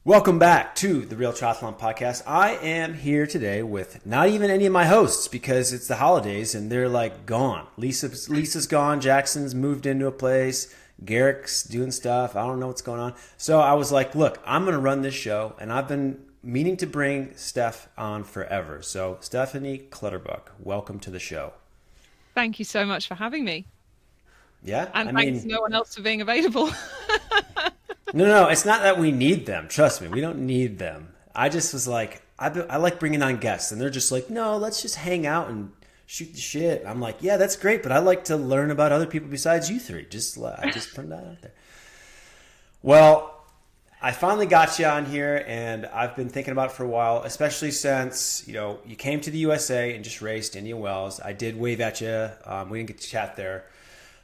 Welcome back to the Real Triathlon Podcast. I am here today with not even any of my hosts because it's the holidays and they're like gone. Lisa's gone. Jackson's moved into a place. Garrick's doing stuff. I don't know what's going on. So I was like, look, I'm going to run this show, and I've been meaning to bring Steph on forever. So Stephanie Clutterbuck, welcome to the show. Thank you so much for having me. Yeah? And thanks to no one else for being available. No, it's not that we need them. Trust me, we don't need them. I just was like, I like bringing on guests, and they're just like, no, let's just hang out and shoot the shit. I'm like, yeah, that's great, but I like to learn about other people besides you three. I just put that out there. Well, I finally got you on here, and I've been thinking about it for a while, especially since, you came to the USA and just raced Indian Wells. I did wave at you. We didn't get to chat there.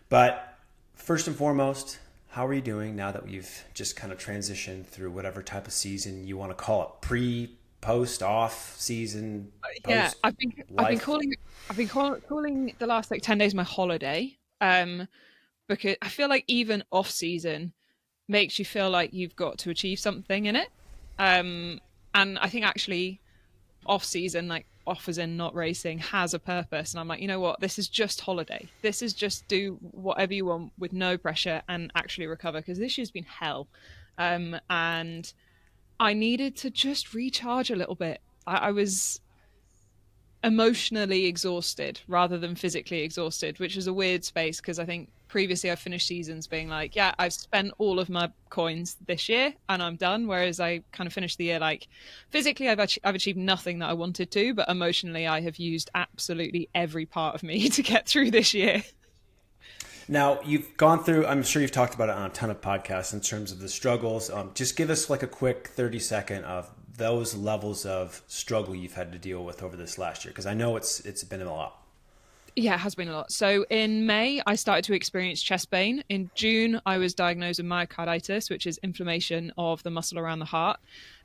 But first and foremost, how are you doing now that we've just kind of transitioned through whatever type of season you want to call it? Pre, post, off season? Post, yeah, I've been calling the last 10 days my holiday. Because I feel like even off season makes you feel like you've got to achieve something in it. And I think actually off season, like off as in not racing, has a purpose. And I'm like, you know what? This is just holiday. This is just do whatever you want with no pressure and actually recover, because this year's been hell. And I needed to just recharge a little bit. I was emotionally exhausted rather than physically exhausted, which is a weird space because I think previously I've finished seasons being like, yeah, I've spent all of my coins this year and I'm done. Whereas I kind of finished the year like physically I've achieved nothing that I wanted to, but emotionally I have used absolutely every part of me to get through this year. Now, you've gone through, I'm sure you've talked about it on a ton of podcasts in terms of the struggles. Just give us like a quick 30-second of those levels of struggle you've had to deal with over this last year, because I know it's been a lot. Yeah, it has been a lot. So in May, I started to experience chest pain. In June, I was diagnosed with myocarditis, which is inflammation of the muscle around the heart.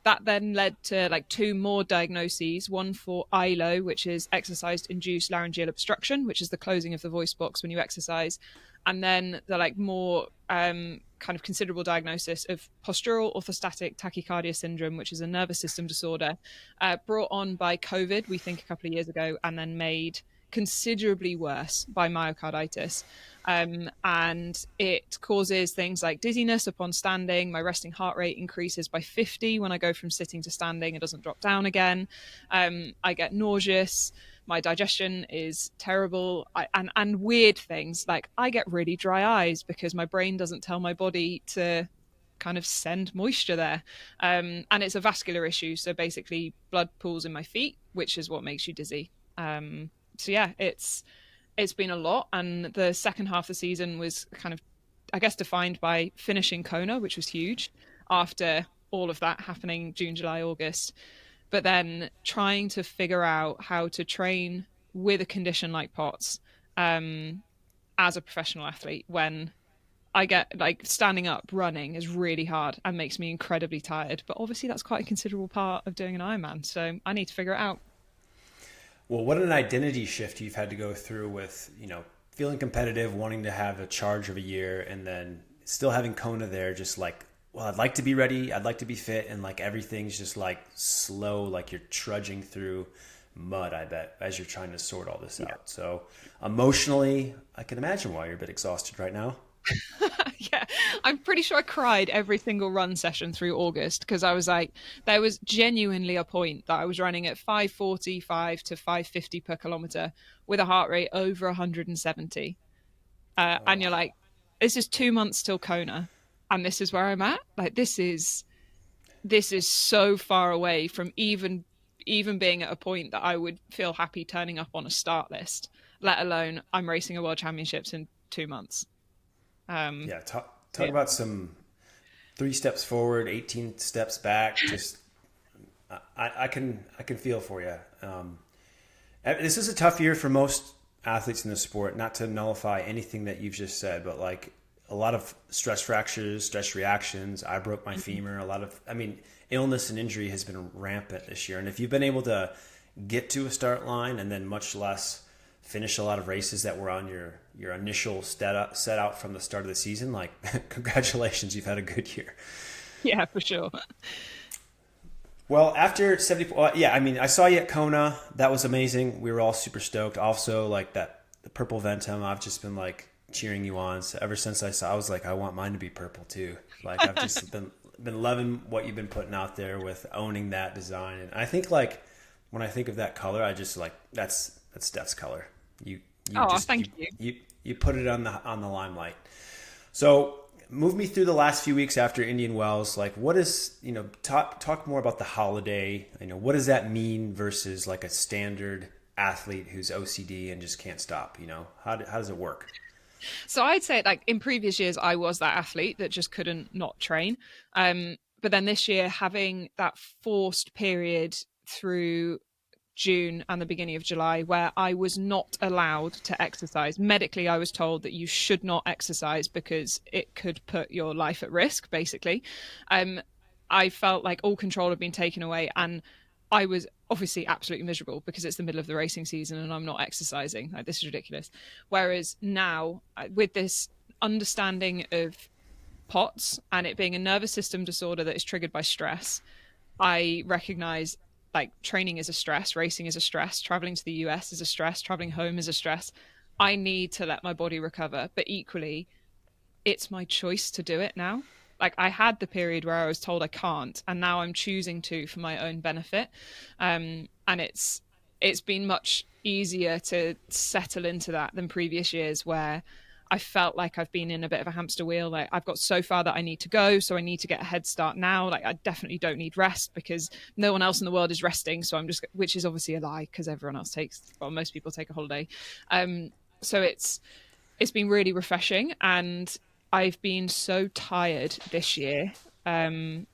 That then led to like 2 more diagnoses, one for ILO, which is exercise-induced laryngeal obstruction, which is the closing of the voice box when you exercise. And then the like more kind of considerable diagnosis of postural orthostatic tachycardia syndrome, which is a nervous system disorder brought on by COVID, we think a couple of years ago, and then made considerably worse by myocarditis. And it causes things like dizziness upon standing. My resting heart rate increases by 50 when I go from sitting to standing. It doesn't drop down again. I get nauseous. My digestion is terrible. And weird things like I get really dry eyes because my brain doesn't tell my body to kind of send moisture there. And it's a vascular issue. So basically blood pools in my feet, which is what makes you dizzy. So yeah, it's been a lot. And the second half of the season was kind of, I guess, defined by finishing Kona, which was huge after all of that happening June, July, August. But then trying to figure out how to train with a condition like POTS as a professional athlete when I get like standing up running is really hard and makes me incredibly tired. But obviously that's quite a considerable part of doing an Ironman. So I need to figure it out. Well, what an identity shift you've had to go through with, feeling competitive, wanting to have a charge of a year, and then still having Kona there, just like, well, I'd like to be ready. I'd like to be fit. And like everything's just like slow, like you're trudging through mud, I bet, as you're trying to sort all this out. So emotionally, I can imagine why you're a bit exhausted right now. Yeah, I'm pretty sure I cried every single run session through August because I was like, there was genuinely a point that I was running at 545 to 550 per kilometer with a heart rate over 170. And you're like, this is 2 months till Kona and this is where I'm at. Like, this is so far away from even being at a point that I would feel happy turning up on a start list, let alone I'm racing a world championships in 2 months. Talk about some 3 steps forward, 18 steps back. Just I can feel for you. This is a tough year for most athletes in the sport. Not to nullify anything that you've just said, but like a lot of stress fractures, stress reactions. I broke my femur. Illness and injury has been rampant this year. And if you've been able to get to a start line and then much less finish a lot of races that were on your initial set out from the start of the season, like congratulations, you've had a good year. Yeah, for sure. Well, after 70, yeah, I mean, I saw you at Kona. That was amazing. We were all super stoked. Also, like that, the purple Ventum, I've just been like cheering you on. So ever since I saw, I was like, I want mine to be purple too. Like I've just been loving what you've been putting out there with owning that design. And I think like when I think of that color, I just like that's Steph's color. You Oh, just thank you. you put it on the limelight. So move me through the last few weeks after Indian Wells. Like, what is, talk more about the holiday. What does that mean versus like a standard athlete who's OCD and just can't stop? How does it work? So I'd say like in previous years, I was that athlete that just couldn't not train. But then this year, having that forced period through June and the beginning of July where I was not allowed to exercise. Medically, I was told that you should not exercise because it could put your life at risk, basically. I felt like all control had been taken away, and I was obviously absolutely miserable because it's the middle of the racing season and I'm not exercising. Like, this is ridiculous. Whereas now, with this understanding of POTS and it being a nervous system disorder that is triggered by stress, I recognize like training is a stress, racing is a stress, traveling to the US is a stress, traveling home is a stress. I need to let my body recover, but equally it's my choice to do it now. Like, I had the period where I was told I can't, and now I'm choosing to for my own benefit. And it's been much easier to settle into that than previous years where I felt like I've been in a bit of a hamster wheel. Like, I've got so far that I need to go, so I need to get a head start now. Like, I definitely don't need rest because no one else in the world is resting. So I'm just, which is obviously a lie because everyone else most people take a holiday. So it's been really refreshing, and I've been so tired this year, and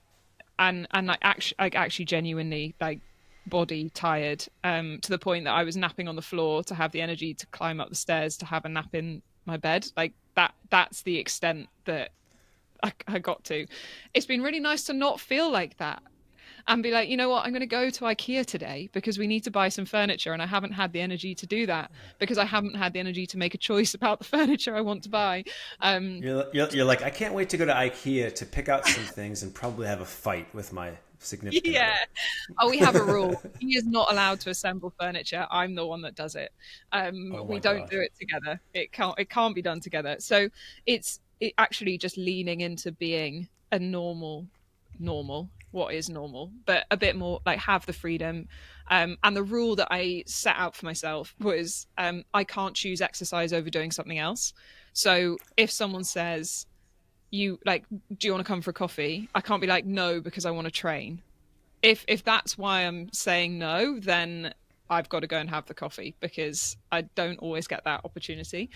actually genuinely like body tired, to the point that I was napping on the floor to have the energy to climb up the stairs to have a nap in my bed. Like that's the extent that I got to. It's been really nice to not feel like that and be like, you know what, I'm going to go to IKEA today because we need to buy some furniture, and I haven't had the energy to do that because I haven't had the energy to make a choice about the furniture I want to buy. You're like, I can't wait to go to IKEA to pick out some things and probably have a fight with my significant Yeah. other. Oh, we have a rule. He is not allowed to assemble furniture. I'm the one that does it. Oh We my don't gosh. do it together. It can't be done together. So it actually just leaning into being a normal, what is normal, but a bit more like have the freedom. And the rule that I set out for myself was, I can't choose exercise over doing something else. So if someone says, you like, do you want to come for a coffee? I can't be like, no, because I want to train. If that's why I'm saying no, then I've got to go and have the coffee because I don't always get that opportunity,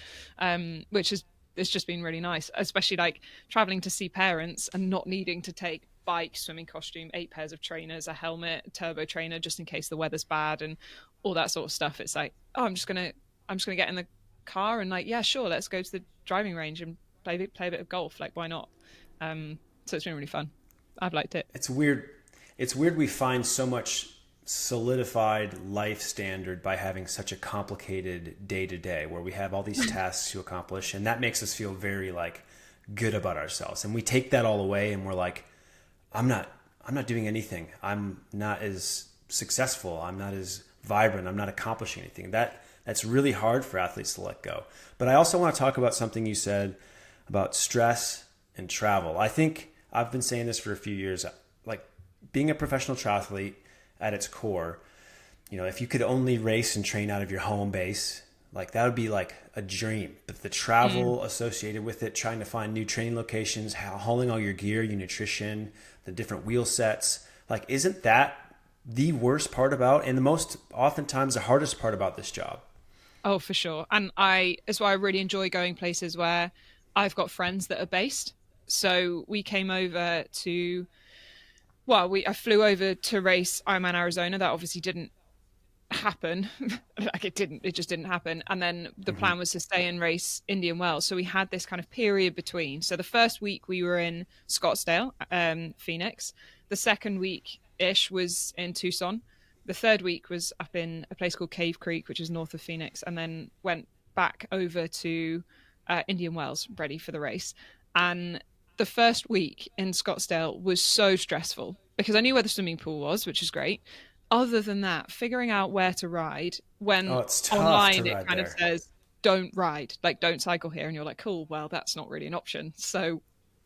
which is it's just been really nice, especially like traveling to see parents and not needing to take bike, swimming costume, 8 pairs of trainers, a helmet, a turbo trainer just in case the weather's bad and all that sort of stuff. It's like, oh, I'm just gonna get in the car and like, yeah, sure, let's go to the driving range and play a bit of golf. Like, why not? So it's been really fun. I've liked it. It's weird. It's weird we find so much solidified life standard by having such a complicated day to day where we have all these tasks to accomplish, and that makes us feel very like good about ourselves. And we take that all away and we're like, I'm not doing anything. I'm not as successful. I'm not as vibrant. I'm not accomplishing anything. That's really hard for athletes to let go. But I also want to talk about something you said about stress and travel. I think I've been saying this for a few years. Like, being a professional triathlete at its core, if you could only race and train out of your home base, like that would be like a dream. But the travel associated with it, trying to find new training locations, hauling all your gear, your nutrition, the different wheel sets, like, isn't that the worst part about, and the most oftentimes the hardest part about this job? Oh, for sure. And that's why I really enjoy going places where I've got friends that are based. So we came over to, I flew over to race Ironman Arizona. That obviously didn't happen. Like, it just didn't happen. And then the plan was to stay and race Indian Wells. So we had this kind of period between. So the first week we were in Scottsdale, Phoenix. The second week ish was in Tucson. The third week was up in a place called Cave Creek, which is north of Phoenix, and then went back over to Indian Wells, ready for the race. And the first week in Scottsdale was so stressful because I knew where the swimming pool was, which is great. Other than that, figuring out where to ride when Oh, it's tough online to it ride kind of there. says, don't ride, like don't cycle here. And you're like, cool, well, that's not really an option. So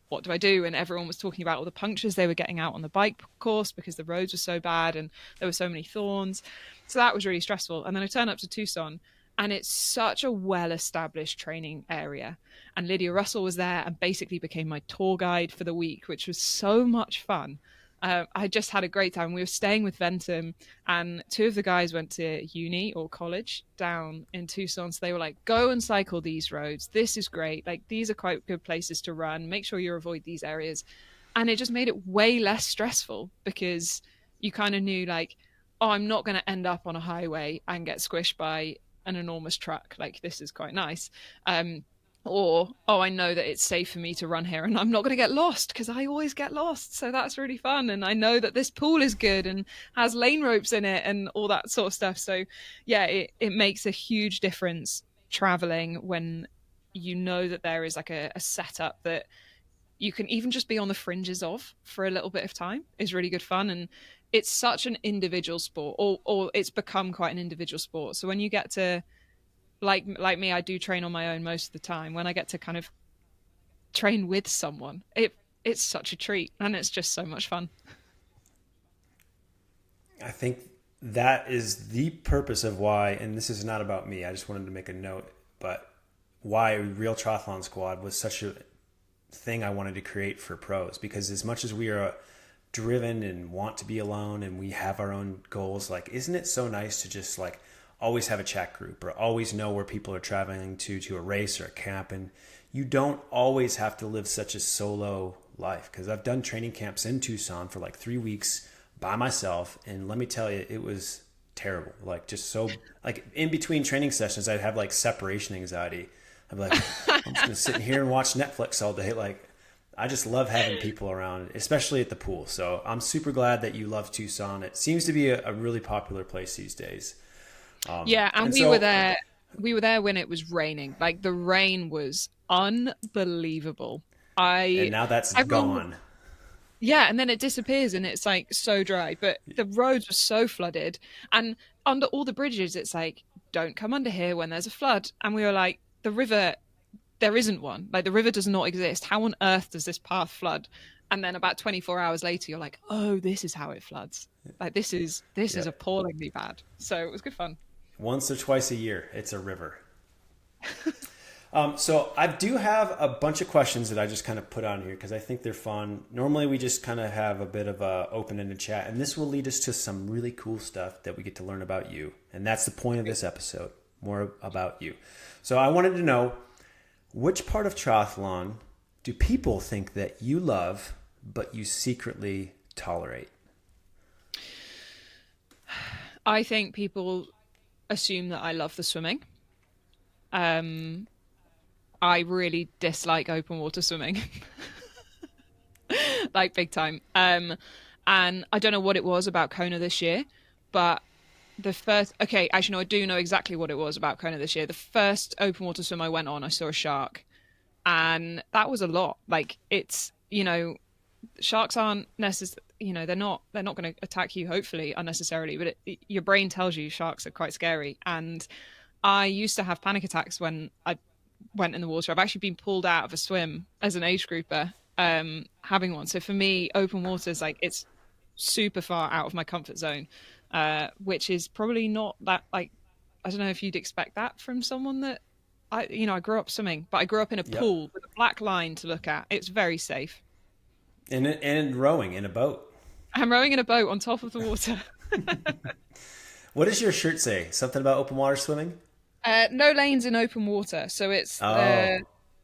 what do I do? And everyone was talking about all the punctures they were getting out on the bike course because the roads were so bad and there were so many thorns. So that was really stressful. And then I turned up to Tucson, and it's such a well-established training area. And Lydia Russell was there and basically became my tour guide for the week, which was so much fun. I just had a great time. We were staying with Ventum, and two of the guys went to uni or college down in Tucson. So they were like, go and cycle these roads. This is great. Like, these are quite good places to run. Make sure you avoid these areas. And it just made it way less stressful because you kind of knew, like, oh, I'm not going to end up on a highway and get squished by an enormous truck. Like, this is quite nice. Or, oh, I know that it's safe for me to run here and I'm not going to get lost because I always get lost. So that's really fun. And I know that this pool is good and has lane ropes in it and all that sort of stuff. So yeah, it makes a huge difference traveling when you know that there is like a setup that you can even just be on the fringes of for a little bit of time is really good fun. And it's such an individual sport, or it's become quite an individual sport. So when you get to, like me, I do train on my own most of the time. When I get to kind of train with someone, it's such a treat, and it's just so much fun. I think that is the purpose of why, and this is not about me, I just wanted to make a note, but why Real Triathlon Squad was such a thing I wanted to create for pros. Because as much as we are driven and want to be alone and we have our own goals, like, isn't it so nice to just like always have a chat group or always know where people are traveling to a race or a camp, and you don't always have to live such a solo life. Because I've done training camps in Tucson for like 3 weeks by myself, and let me tell you, it was terrible. Like, just so, like, in between training sessions I'd have like separation anxiety. I'd be like, I'm just gonna sit here and watch Netflix all day. Like, I just love having people around, especially at the pool. So I'm super glad that you love Tucson. It seems to be a really popular place these days. Yeah, and we were there. We were there when it was raining. Like, the rain was unbelievable. And now that's gone. Yeah, and then it disappears and it's like so dry. But the roads were so flooded, and under all the bridges, it's like, don't come under here when there's a flood. And we were like, the river, there isn't one. Like, the river does not exist. How on earth does this path flood? And then about 24 hours later, you're like, oh, this is how it floods. Like, this is appallingly bad. So it was good fun. Once or twice a year, it's a river. So I do have a bunch of questions that I just kind of put on here because I think they're fun. Normally we just kind of have a bit of a open-ended chat, and this will lead us to some really cool stuff that we get to learn about you. And that's the point of this episode, more about you. So I wanted to know, which part of triathlon do people think that you love, but you secretly tolerate? I think people assume that I love the swimming. I really dislike open water swimming, like big time. And I don't know what it was about Kona this year, but actually no, I do know exactly what it was about Kona this year. The first open water swim I went on, I saw a shark, and that was a lot. Like, it's, sharks aren't necessarily, they're not going to attack you, hopefully, unnecessarily, but your brain tells you sharks are quite scary. And I used to have panic attacks when I went in the water. I've actually been pulled out of a swim as an age grouper, having one. So for me, open water is like, it's super far out of my comfort zone, which is probably not that, like, I don't know if you'd expect that from someone that I grew up swimming, but I grew up in a pool with a black line to look at. It's very safe. And rowing in a boat. I'm rowing in a boat on top of the water. What does your shirt say? Something about open water swimming? No lanes in open water. So it's we got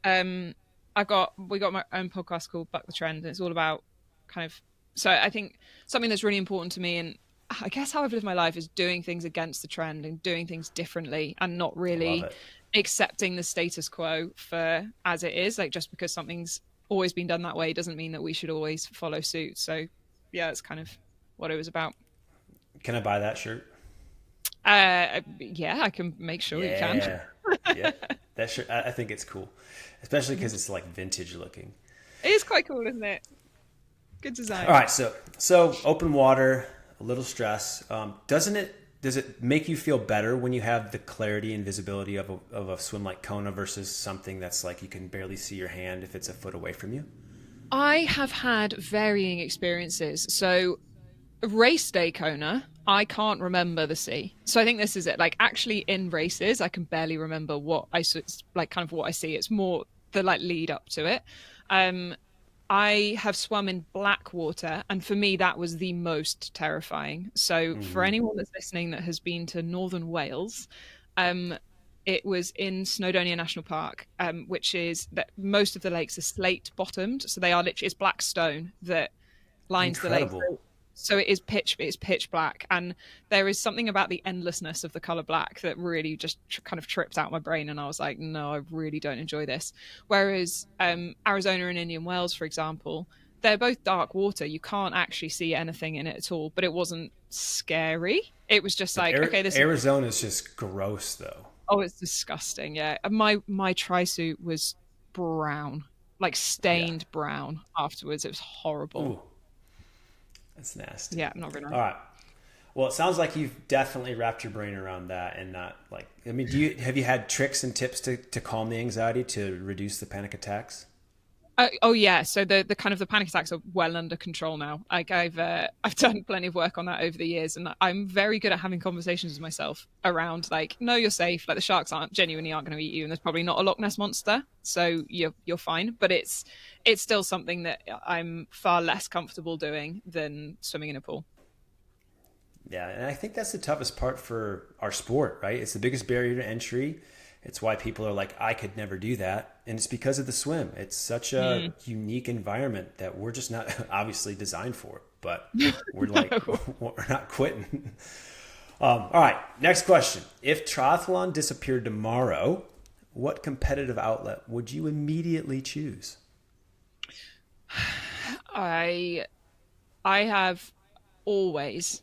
my own podcast called Buck the Trend, and it's all about kind of, so I think something that's really important to me, and I guess how I've lived my life, is doing things against the trend and doing things differently, and not really accepting the status quo for as it is. Like, just because something's always been done that way doesn't mean that we should always follow suit. So yeah, that's kind of what it was about. Can I buy that shirt? Yeah, I can make sure you can. Yeah, that shirt, I think it's cool, especially because it's like vintage looking. It is quite cool, isn't it? Good design. All right, so open water, a little stress. Does it make you feel better when you have the clarity and visibility of a swim like Kona versus something that's like you can barely see your hand if it's a foot away from you? I have had varying experiences. So race day Kona, I can't remember the sea. So I think this is it. Like actually in races, I can barely remember what like kind of what I see. It's more the like lead up to it. I have swum in black water, and for me, that was the most terrifying. So, for anyone that's listening that has been to Northern Wales, it was in Snowdonia National Park, which is that most of the lakes are slate bottomed, so they are literally it's black stone that lines the lake. Incredible. So it's pitch black, and there is something about the endlessness of the color black that really just kind of tripped out my brain, and I was like, no, I really don't enjoy this. Whereas Arizona and Indian Wells, for example, they're both dark water. You can't actually see anything in it at all, but it wasn't scary. It was just like, okay, this Arizona's just gross though. oh, it's disgusting. Yeah, my tri-suit was brown, like stained brown afterwards. It was horrible. Ooh, that's nasty. Yeah, not really nice. All right. Well, it sounds like you've definitely wrapped your brain around that and not like, I mean, have you had tricks and tips to calm the anxiety to reduce the panic attacks? Oh yeah, so the kind of the panic attacks are well under control now. Like I've done plenty of work on that over the years, and I'm very good at having conversations with myself around like, no, you're safe. Like the sharks aren't going to eat you, and there's probably not a Loch Ness monster, so you're fine. But it's still something that I'm far less comfortable doing than swimming in a pool. Yeah, and I think that's the toughest part for our sport, right? It's the biggest barrier to entry. It's why people are like, I could never do that. And it's because of the swim. It's such a unique environment that we're just not obviously designed for. But we're like, we're not quitting. All right, next question. If triathlon disappeared tomorrow, what competitive outlet would you immediately choose? I have always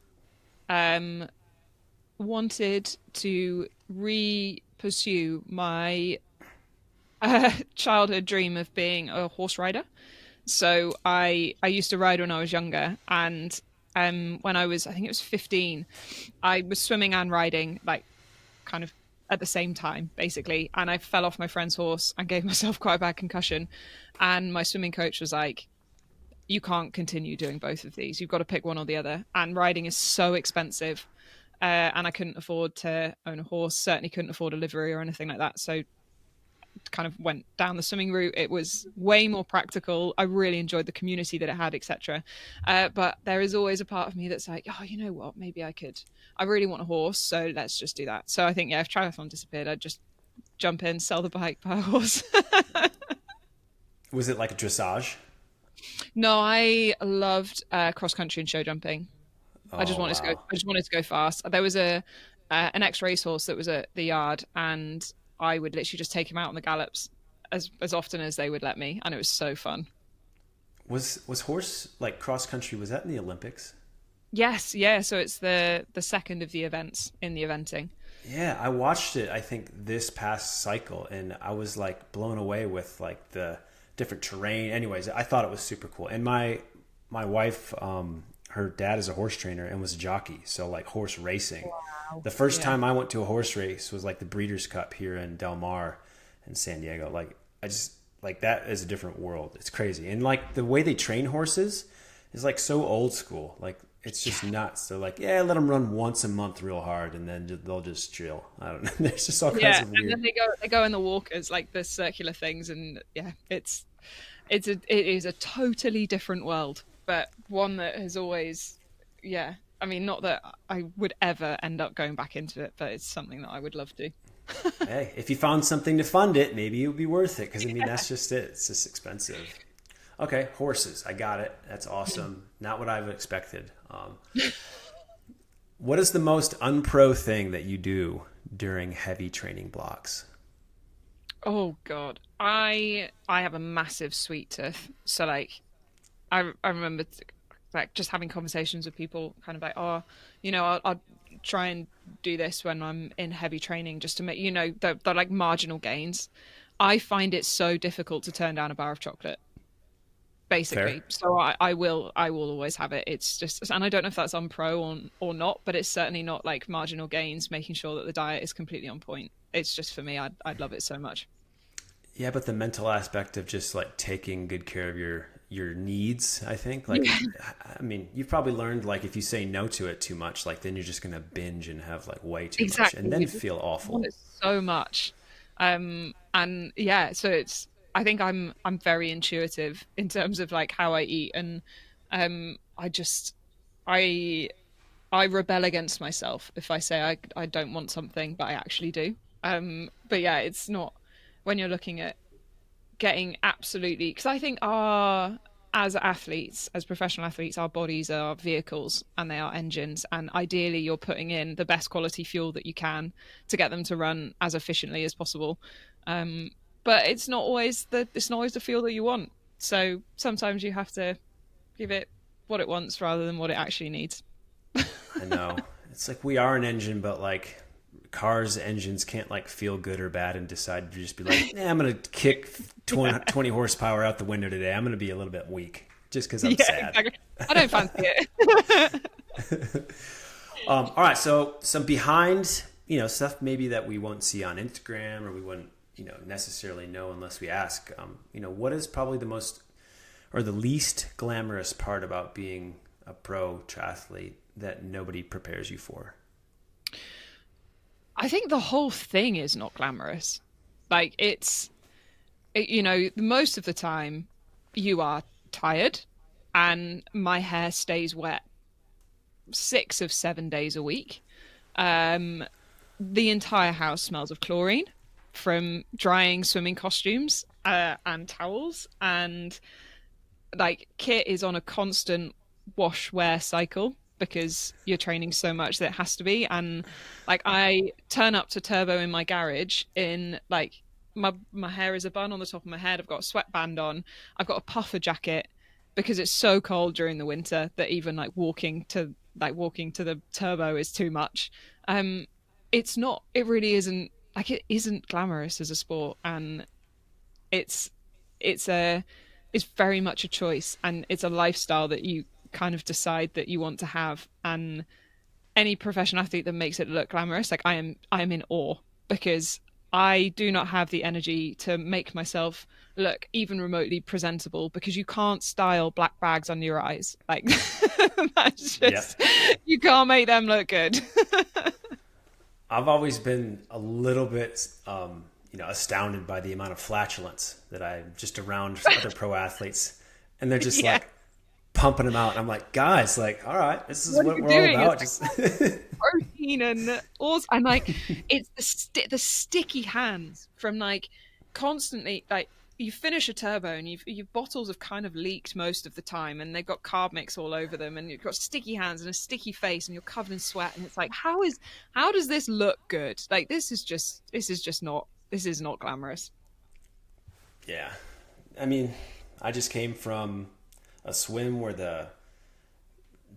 wanted to pursue my childhood dream of being a horse rider. So I used to ride when I was younger, and when I think it was 15, I was swimming and riding like kind of at the same time basically, and I fell off my friend's horse and gave myself quite a bad concussion, and my swimming coach was like, you can't continue doing both of these, you've got to pick one or the other, and riding is so expensive. And I couldn't afford to own a horse, certainly couldn't afford a livery or anything like that. So kind of went down the swimming route. It was way more practical. I really enjoyed the community that it had, etc. But there is always a part of me that's like, oh, you know what? Maybe I really want a horse, so let's just do that. So I think, yeah, if triathlon disappeared, I'd just jump in, sell the bike, buy a horse. Was it like a dressage? No, I loved cross country and show jumping. I just wanted to go fast. There was an ex racehorse that was at the yard, and I would literally just take him out on the gallops as often as they would let me, and it was so fun. Was horse like cross country? Was that in the Olympics? Yes, yeah. So it's the second of the events in the eventing. Yeah, I watched it. I think this past cycle, and I was like blown away with like the different terrain. Anyways, I thought it was super cool. And my wife, her dad is a horse trainer and was a jockey, so like horse racing. Wow. The first time I went to a horse race was like the Breeders' Cup here in Del Mar in San Diego. Like I just like that is a different world. It's crazy, and like the way they train horses is like so old school. Like it's just nuts. They're like, yeah, let them run once a month real hard, and then they'll just chill. I don't know. There's just all kinds of weird. And then they go in the walkers, like the circular things, and yeah, it is a totally different world. But one that has always, yeah, I mean, not that I would ever end up going back into it, but it's something that I would love to. Hey, if you found something to fund it, maybe it would be worth it. Because, I mean, that's just it. It's just expensive. Okay, horses. I got it. That's awesome. Not what I've expected. What is the most unpro thing that you do during heavy training blocks? Oh, God. I have a massive sweet tooth. So, like, I remember like just having conversations with people kind of like, oh, you know, I'll try and do this when I'm in heavy training just to make, you know, the like marginal gains. I find it so difficult to turn down a bar of chocolate. basically. Fair. So I will always have it. It's just, and I don't know if that's on pro or not, but it's certainly not like marginal gains, making sure that the diet is completely on point. It's just for me, I'd love it so much. Yeah, but the mental aspect of just like taking good care of your needs, I think, like, Yeah, I mean, you've probably learned like if you say no to it too much, like then you're just gonna binge and have like way too much, and exactly. then You just feel want awful. it so much. And yeah, so I think I'm very intuitive in terms of like how I eat, and I just I I rebel against myself if I say I don't want something, but I actually do. But yeah, it's not when you're looking at getting absolutely, because I think our as athletes, as professional athletes, our bodies are vehicles and they are engines, and ideally you're putting in the best quality fuel that you can to get them to run as efficiently as possible. Um, but it's not always the fuel that you want. So sometimes you have to give it what it wants rather than what it actually needs. I know. It's like we are an engine, but like cars engines can't like feel good or bad and decide to just be like, I'm gonna kick 20 horsepower out the window today. I'm gonna be a little bit weak just because I'm Yeah, sad. exactly. I don't fancy it. All right, so some behind, stuff maybe that we won't see on Instagram or we wouldn't, necessarily know unless we ask. What is probably the most or the least glamorous part about being a pro triathlete that nobody prepares you for? I think the whole thing is not glamorous. Like most of the time you are tired and my hair stays wet 6 of 7 days a week. Um, the entire house smells of chlorine from drying swimming costumes and towels, and like kit is on a constant wash wear cycle because you're training so much that it has to be. And like I turn up to turbo in my garage in like my hair is a bun on the top of my head. I've got a sweatband on. I've got a puffer jacket because it's so cold during the winter that even walking to the turbo is too much. Um, it's not. It really isn't. Like it isn't glamorous as a sport, and it's it's a it's very much a choice, and it's a lifestyle that you kind of decide that you want to have. And any professional athlete that makes it look glamorous, like I am in awe, because I do not have the energy to make myself look even remotely presentable, because you can't style black bags under your eyes. Like that's Yep. just, you can't make them look good. I've always been a little bit, astounded by the amount of flatulence that I'm just around other pro athletes, and they're just Yeah. like pumping them out. And I'm like, guys, like, all right, this is What are what you we're all doing? about. It's Just protein and also, and like it's the sticky hands from like constantly, like you finish a turbo and your bottles have kind of leaked most of the time, and they've got carb mix all over them, and you've got sticky hands and a sticky face, and you're covered in sweat, and it's like how does this look good? Like this is not glamorous. yeah. I mean, I just came from a swim where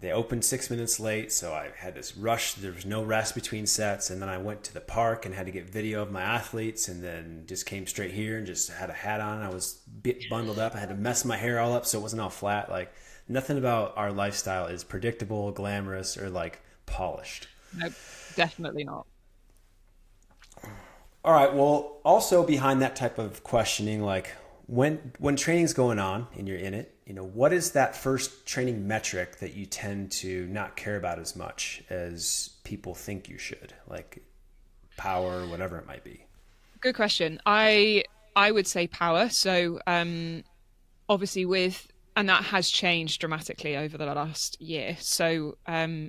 they opened 6 minutes late, so I had this rush. There was no rest between sets, and then I went to the park and had to get video of my athletes, and then just came straight here and just had a hat on. I was bundled up. I had to mess my hair all up so it wasn't all flat. Like nothing about our lifestyle is predictable, glamorous, or like polished. No, definitely not. All right. Well, also behind that type of questioning, like when training's going on and you're in it, what is that first training metric that you tend to not care about as much as people think you should, like power, whatever it might be? Good question. I would say power. So obviously and that has changed dramatically over the last year. So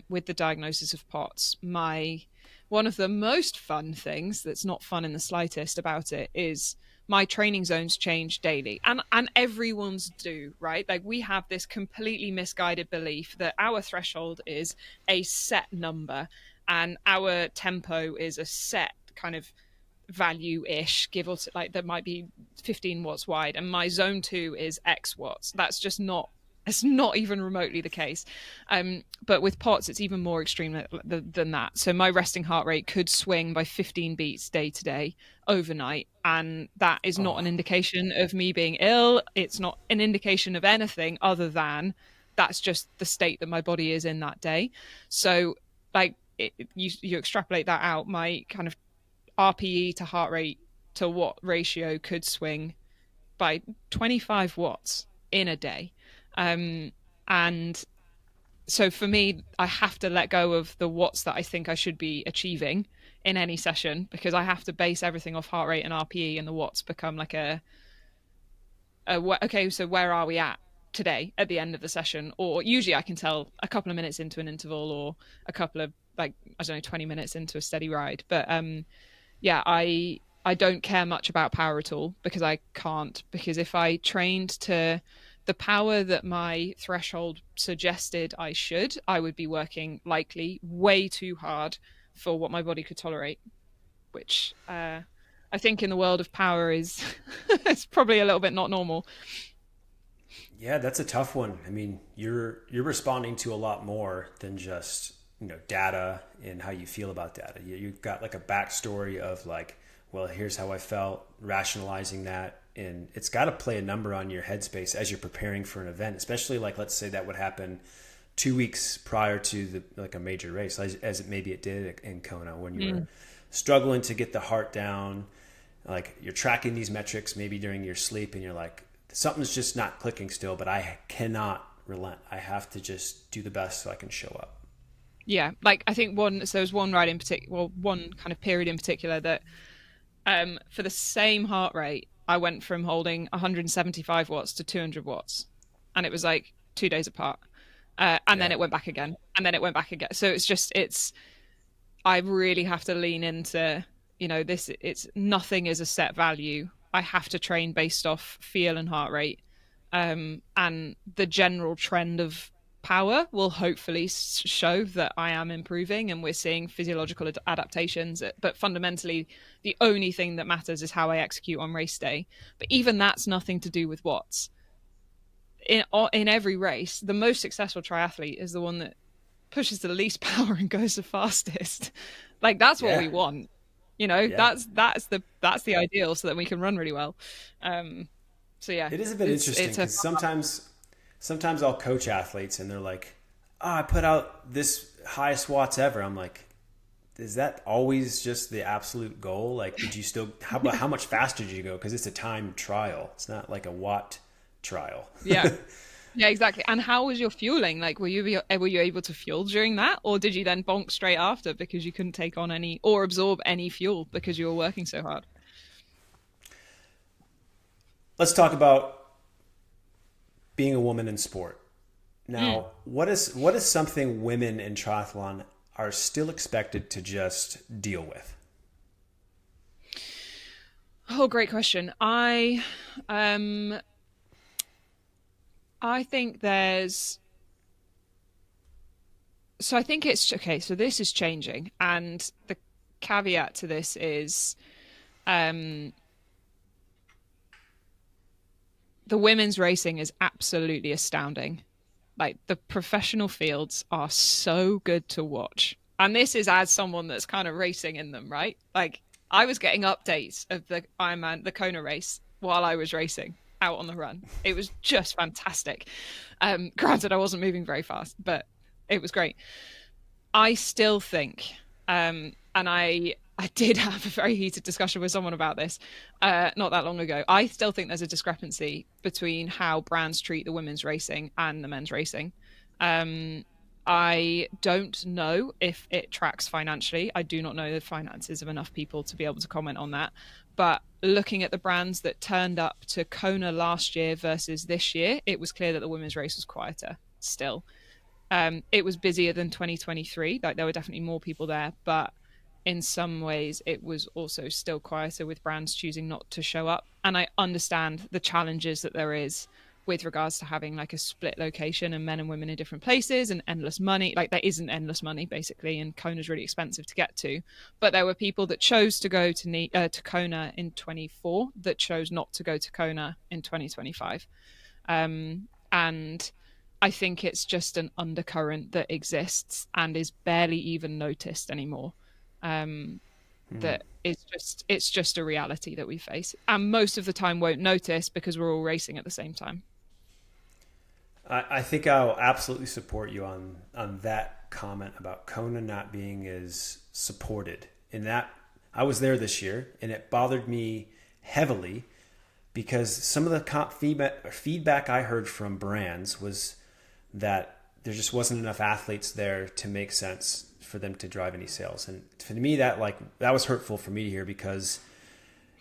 with the diagnosis of POTS, my one of the most fun things that's not fun in the slightest about it is my training zones change daily, and everyone's do, right? Like we have this completely misguided belief that our threshold is a set number and our tempo is a set kind of value-ish, give or like that might be 15 watts wide, and my zone 2 is X watts. That's just not It's not even remotely the case. But with POTS, it's even more extreme than that. So my resting heart rate could swing by 15 beats day to day overnight. And that is not an indication of me being ill. It's not an indication of anything other than that's just the state that my body is in that day. So like you extrapolate that out, my kind of RPE to heart rate to watt ratio could swing by 25 watts in a day. And so for me, I have to let go of the watts that I think I should be achieving in any session, because I have to base everything off heart rate and RPE, and the watts become like okay, so where are we at today at the end of the session? Or usually I can tell a couple of minutes into an interval, or a couple of, like, I don't know, 20 minutes into a steady ride. But yeah, I don't care much about power at all, because I can't. Because if I trained to the power that my threshold suggested I should, I would be working likely way too hard for what my body could tolerate, which I think in the world of power is it's probably a little bit not normal. Yeah, that's a tough one. I mean, you're responding to a lot more than just, data and how you feel about data. You've got like a backstory of like, well, here's how I felt, rationalizing that. And it's got to play a number on your headspace as you're preparing for an event, especially like, let's say that would happen 2 weeks prior to a major race, as maybe it did in Kona, when you were struggling to get the heart down. Like, you're tracking these metrics maybe during your sleep, and you're like, something's just not clicking still, but I cannot relent. I have to just do the best so I can show up. Yeah, like I think there was one ride in particular, well, one kind of period in particular that for the same heart rate, I went from holding 175 watts to 200 watts, and it was like 2 days apart. And then it went back again, and then it went back again. So I really have to lean into, it's nothing is a set value. I have to train based off feel and heart rate. And the general trend of power will hopefully show that I am improving and we're seeing physiological adaptations. But fundamentally, the only thing that matters is how I execute on race day. But even that's nothing to do with watts. In every race, the most successful triathlete is the one that pushes the least power and goes the fastest. Like, that's what we want. That's the ideal, so that we can run really well. So yeah, it is a bit interesting, because sometimes I'll coach athletes and they're like, "Oh, I put out this highest watts ever." I'm like, is that always just the absolute goal? Like, did you still how much faster did you go? Because it's a time trial. It's not like a watt trial. Yeah. Yeah, exactly. And how was your fueling? Like, were you able to fuel during that, or did you then bonk straight after because you couldn't take on any or absorb any fuel because you were working so hard? Let's talk about being a woman in sport. Now, what is something women in triathlon are still expected to just deal with? Oh, great question. I think I think it's okay. So this is changing, and the caveat to this is, the women's racing is absolutely astounding. Like, the professional fields are so good to watch, and this is as someone that's kind of racing in them, right? Like, I was getting updates of the Ironman, the Kona race, while I was racing out on the run. It was just fantastic. Granted, I wasn't moving very fast, but it was great. I still think, and I did have a very heated discussion with someone about this not that long ago. I still think there's a discrepancy between how brands treat the women's racing and the men's racing. I don't know if it tracks financially. I do not know the finances of enough people to be able to comment on that. But looking at the brands that turned up to Kona last year versus this year, it was clear that the women's race was quieter still. It was busier than 2023. Like, there were definitely more people there, but in some ways it was also still quieter, with brands choosing not to show up. And I understand the challenges that there is with regards to having like a split location and men and women in different places and endless money. Like, there isn't endless money basically, and Kona's really expensive to get to. But there were people that chose to go to Kona in 24 that chose not to go to Kona in 2025. And I think it's just an undercurrent that exists and is barely even noticed anymore. That it's just a reality that we face, and most of the time won't notice because we're all racing at the same time. I think I'll absolutely support you on that comment about Kona not being as supported. In that, I was there this year, and it bothered me heavily because some of the feedback I heard from brands was that there just wasn't enough athletes there to make sense for them to drive any sales. And to me, that was hurtful for me to hear, because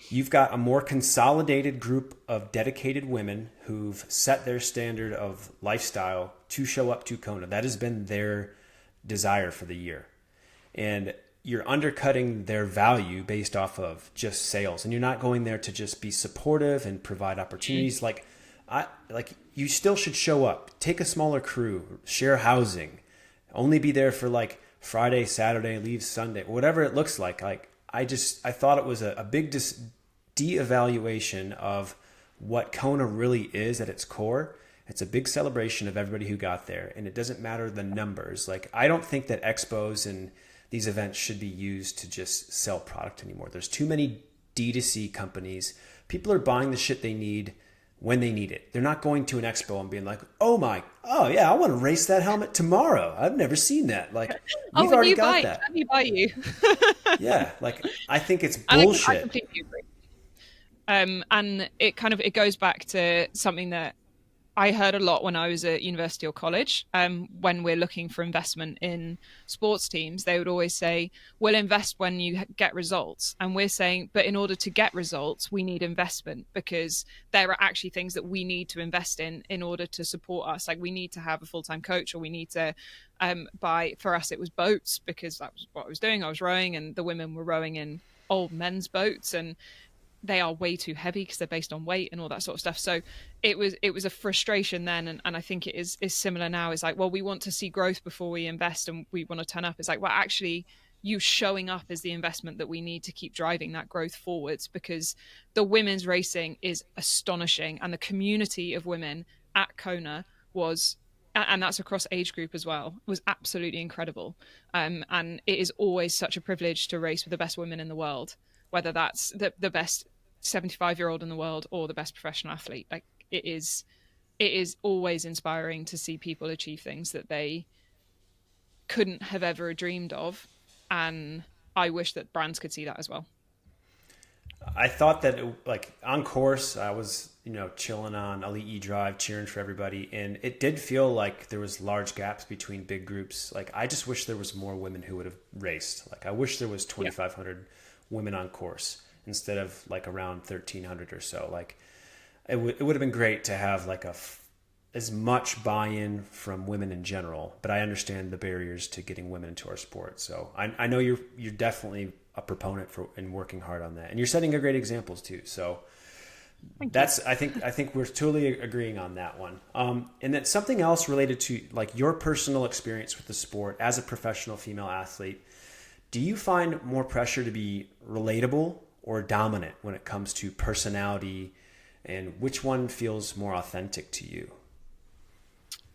you've got a more consolidated group of dedicated women who've set their standard of lifestyle to show up to Kona. That has been their desire for the year. And you're undercutting their value based off of just sales. And you're not going there to just be supportive and provide opportunities. Like you still should show up, take a smaller crew, share housing, only be there for like Friday, Saturday, leave Sunday, whatever it looks like. I thought it was a big de-evaluation of what Kona really is at its core. It's a big celebration of everybody who got there, and it doesn't matter the numbers. Like, I don't think that expos and these events should be used to just sell product anymore. There's too many D2C companies. People are buying the shit they need when they need it. They're not going to an expo and being like, oh yeah, I want to race that helmet tomorrow. I've never seen that. Like, you've already got that. Let me buy you. Yeah, like, I think it's bullshit. I completely agree. And it goes back to something that I heard a lot when I was at university or college. When we're looking for investment in sports teams, they would always say, we'll invest when you get results. And we're saying, but in order to get results, we need investment, because there are actually things that we need to invest in order to support us. Like, we need to have a full-time coach, or we need to buy, for us, it was boats, because that was what I was doing. I was rowing, and the women were rowing in old men's boats, and they are way too heavy because they're based on weight and all that sort of stuff. So it was a frustration then, and I think it is similar now. It's like, well, we want to see growth before we invest, and we want to turn up. It's like, well, actually, you showing up is the investment that we need to keep driving that growth forwards, because the women's racing is astonishing, and the community of women at Kona was, and that's across age group as well, was absolutely incredible. And it is always such a privilege to race with the best women in the world, whether that's the best 75-year-old in the world or the best professional athlete. Like, it is always inspiring to see people achieve things that they couldn't have ever dreamed of. And I wish that brands could see that as well. I thought that on course, I was, chilling on Elite E Drive, cheering for everybody. And it did feel like there was large gaps between big groups. Like, I just wish there was more women who would have raced. Like, I wish there was 2,500 women on course instead of like around 1,300 or so. Like, it would have been great to have like as much buy-in from women in general, but I understand the barriers to getting women into our sport. So I know you're definitely a proponent for and working hard on that, and you're setting a great examples too. So I think we're totally agreeing on that one. And then something else related to like your personal experience with the sport as a professional female athlete. Do you find more pressure to be relatable or dominant when it comes to personality, and which one feels more authentic to you?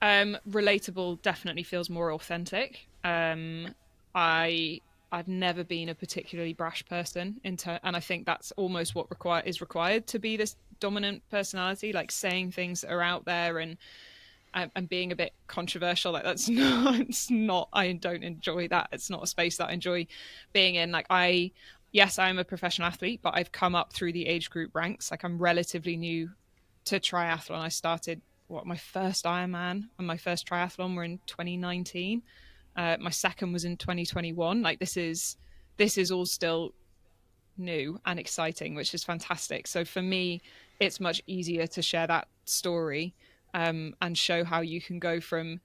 Relatable definitely feels more authentic. I've never been a particularly brash person, and I think that's almost what is required to be this dominant personality, like saying things that are out there and being a bit controversial. Like, it's not, I don't enjoy that. It's not a space that I enjoy being in. Like, yes, I'm a professional athlete, but I've come up through the age group ranks. Like, I'm relatively new to triathlon. I started my first Ironman and my first triathlon were in 2019. My second was in 2021. Like, this is all still new and exciting, which is fantastic. So for me, it's much easier to share that story and show how you can go from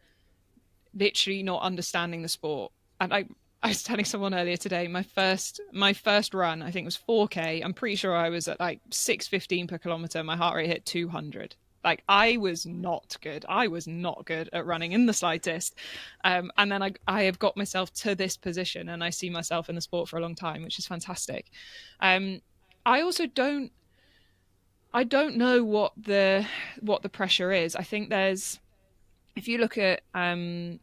literally not understanding the sport. And I was telling someone earlier today, my first run, I think, was 4K. I'm pretty sure I was at like 6:15 per kilometer. My heart rate hit 200. Like, I was not good. I was not good at running in the slightest. And then I have got myself to this position, and I see myself in the sport for a long time, which is fantastic. I also don't know what the pressure is. I think there's if you look at kind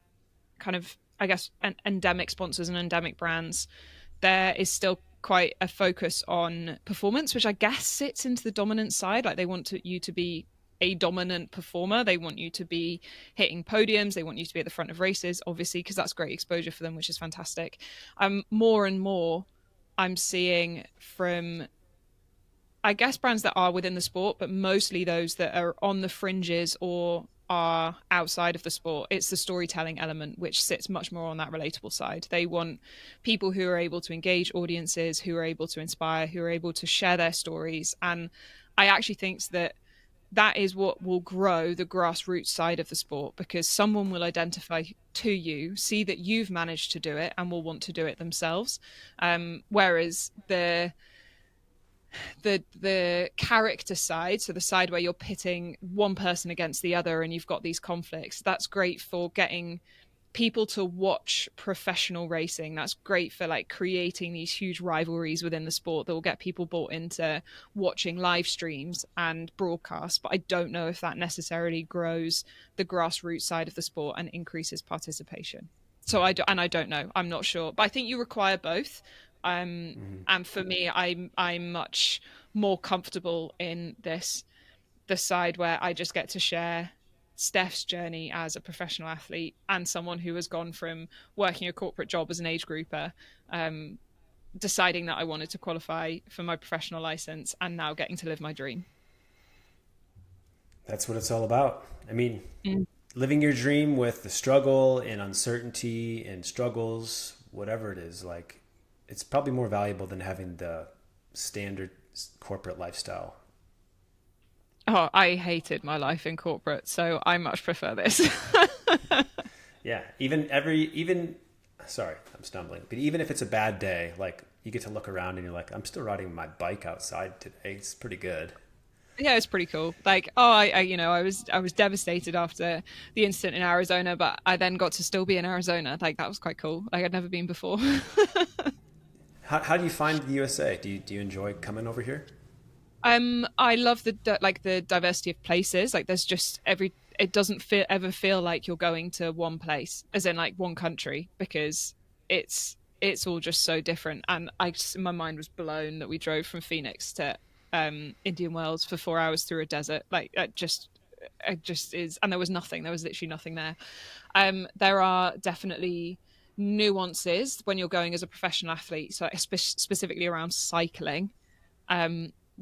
of, I guess, endemic sponsors and endemic brands, there is still quite a focus on performance, which I guess sits into the dominant side. Like they want you to be a dominant performer. They want you to be hitting podiums. They want you to be at the front of races, obviously, because that's great exposure for them, which is fantastic. More and more, I'm seeing from, I guess, brands that are within the sport, but mostly those that are on the fringes or are outside of the sport. It's the storytelling element, which sits much more on that relatable side. They want people who are able to engage audiences, who are able to inspire, who are able to share their stories. And I actually think that that is what will grow the grassroots side of the sport, because someone will identify to you, see that you've managed to do it, and will want to do it themselves. Whereas the character side, so the side where you're pitting one person against the other and you've got these conflicts, that's great for getting people to watch professional racing. That's great for like creating these huge rivalries within the sport that will get people bought into watching live streams and broadcasts. But I don't know if that necessarily grows the grassroots side of the sport and increases participation. So I don't know. I'm not sure. But I think you require both. And for me, I'm much more comfortable in the side where I just get to share Steph's journey as a professional athlete and someone who has gone from working a corporate job as an age grouper, deciding that I wanted to qualify for my professional license, and now getting to live my dream. That's what it's all about. I mean, living your dream with the struggle and uncertainty and struggles, whatever it is, like, it's probably more valuable than having the standard corporate lifestyle. Oh, I hated my life in corporate, so I much prefer this. Yeah, sorry, I'm stumbling, but even if it's a bad day, like you get to look around and you're like, I'm still riding my bike outside today. It's pretty good. Yeah, it's pretty cool. Like, I was devastated after the incident in Arizona, but I then got to still be in Arizona. Like, that was quite cool. Like, I'd never been before. How do you find the USA? Do you enjoy coming over here? I love the diversity of places. Like, there's just it doesn't ever feel like you're going to one place, as in like one country, because it's all just so different. And my mind was blown that we drove from Phoenix to Indian Wells for 4 hours through a desert. Like, it just is, and there was literally nothing there. There are definitely nuances when you're going as a professional athlete, so specifically around cycling,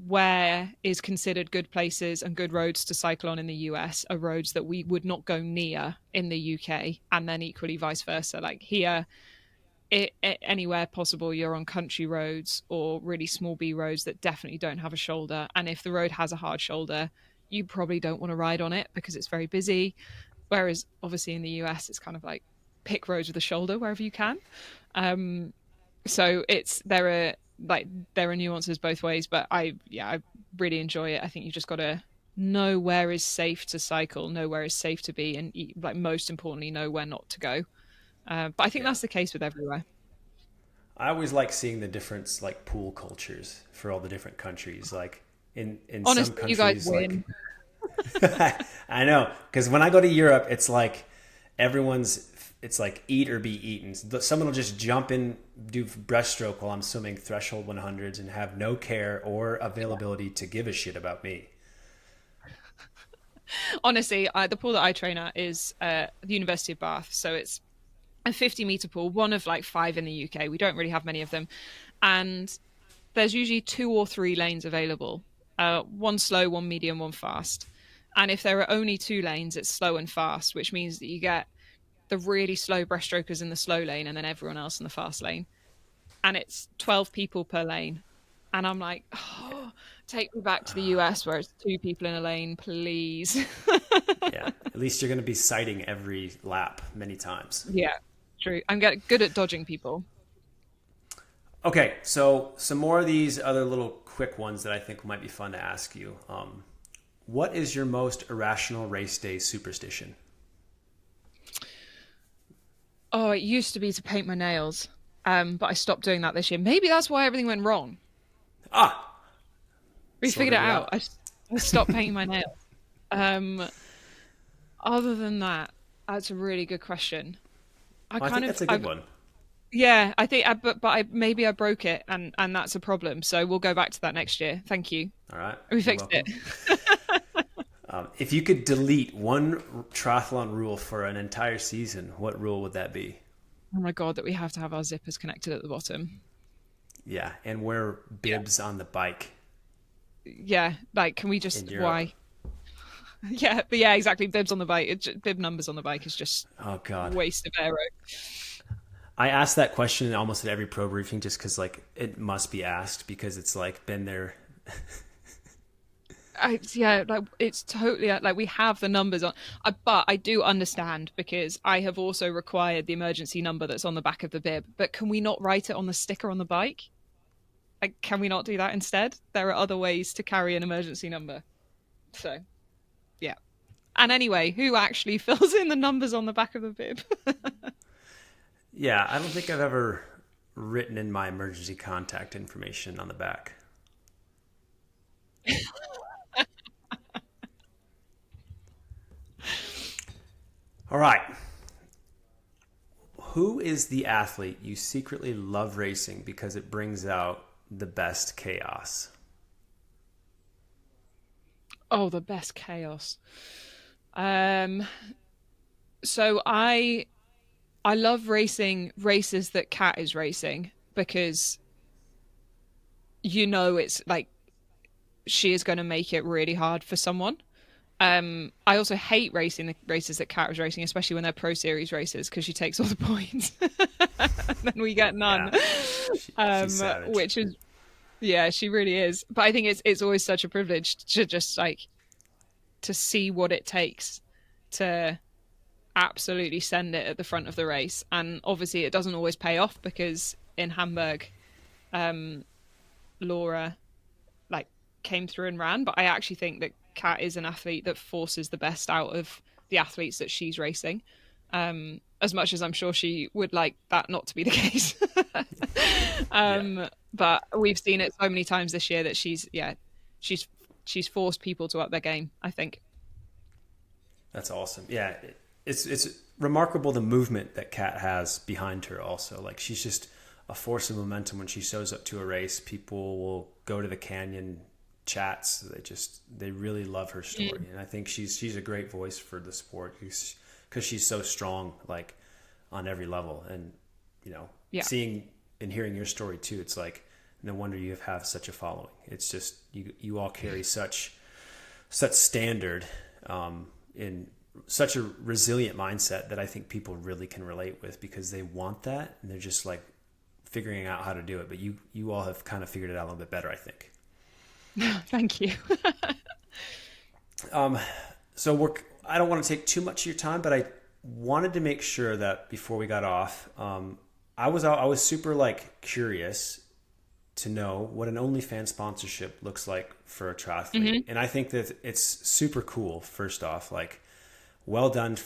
where is considered good places and good roads to cycle on in the US are roads that we would not go near in the UK, and then equally vice versa. Like here, anywhere possible, you're on country roads or really small B roads that definitely don't have a shoulder, and if the road has a hard shoulder, you probably don't want to ride on it because it's very busy. Whereas obviously in the US, it's kind of like pick roads with a shoulder wherever you can. So there are nuances both ways, but I really enjoy it. I think you've just got to know where is safe to cycle, know where is safe to be, and like most importantly, know where not to go. But I think that's the case with everywhere. I always like seeing the difference, like pool cultures for all the different countries. Like in Honestly, some countries, you guys win. Like I know, because when I go to Europe, it's like it's like eat or be eaten. Someone will just jump in, do breaststroke while I'm swimming threshold 100s and have no care or availability to give a shit about me. Honestly, the pool that I train at is the University of Bath. So it's a 50-meter pool, one of like 5 in the UK. We don't really have many of them. And there's usually 2 or 3 lanes available. One slow, one medium, one fast. And if there are only 2 lanes, it's slow and fast, which means that you get the really slow breaststrokers in the slow lane and then everyone else in the fast lane. And it's 12 people per lane. And I'm like, oh, take me back to the US where it's 2 people in a lane, please. Yeah, at least you're going to be sighting every lap many times. Yeah, true. I'm good at dodging people. Okay, so some more of these other little quick ones that I think might be fun to ask you. What is your most irrational race day superstition? Oh, it used to be to paint my nails, but I stopped doing that this year. Maybe that's why everything went wrong. We figured it out. I stopped painting my nails. Other than that, That's a really good question. I Well, I think kind of, that's a good one. yeah, I think, but maybe I broke it, and that's a problem. So we'll go back to that next year. Thank you. All right, We you're fixed it. welcome. If you could delete one triathlon rule for an entire season, what rule would that be? Oh my God, that we have to have our zippers connected at the bottom. Yeah, and wear Yeah. bibs on the bike Yeah, like, can we in just, Europe. why? Yeah, but yeah, exactly. Bibs on the bike, bib numbers on the bike is just Oh God, waste of aero. I ask that question almost at every pro briefing just because like it must be asked because it's like been there. Yeah, like it's totally like we have the numbers on, but I do understand because I have also required the emergency number that's on the back of the bib. But can we not write it on the sticker on the bike? Like, can we not do that instead? There are other ways to carry an emergency number. So, yeah. And anyway, who actually fills in the numbers on the back of the bib? Yeah, I don't think I've ever written in my emergency contact information on the back. All right. Who is the athlete you secretly love racing because it brings out the best chaos? Oh, the best chaos. Um, so I love racing races that Cat is racing because it's like she is going to make it really hard for someone. I also hate racing the races that Cat is racing, especially when they're Pro Series races, because she takes all the points, and then we get none. Yeah, she's savage. Which is, yeah, she really is. But I think it's always such a privilege to just like to see what it takes to absolutely send it at the front of the race. And obviously, it doesn't always pay off because in Hamburg, um, Laura like came through and ran. But I actually think that Kat is an athlete that forces the best out of the athletes that she's racing. As much as I'm sure she would like that not to be the case. Yeah, But we've seen it so many times this year that she's she's forced people to up their game, I think. that's awesome. Yeah, it's remarkable the movement that Kat has behind her. Also, like she's just a force of momentum when she shows up to a race. People will go to the canyon chats. They really love her story, and I think she's a great voice for the sport because she's so strong, like on every level. And Yeah. seeing and hearing your story too, it's like no wonder you have such a following. It's just you all carry such standard in such a resilient mindset that I think people really can relate with because they want that and they're just like figuring out how to do it. But you all have kind of figured it out a little bit better, I think. Thank you. So I don't want to take too much of your time, but I wanted to make sure that before we got off, I was super like curious to know what an OnlyFans sponsorship looks like for a triathlete. And I think that it's super cool. First off, like well done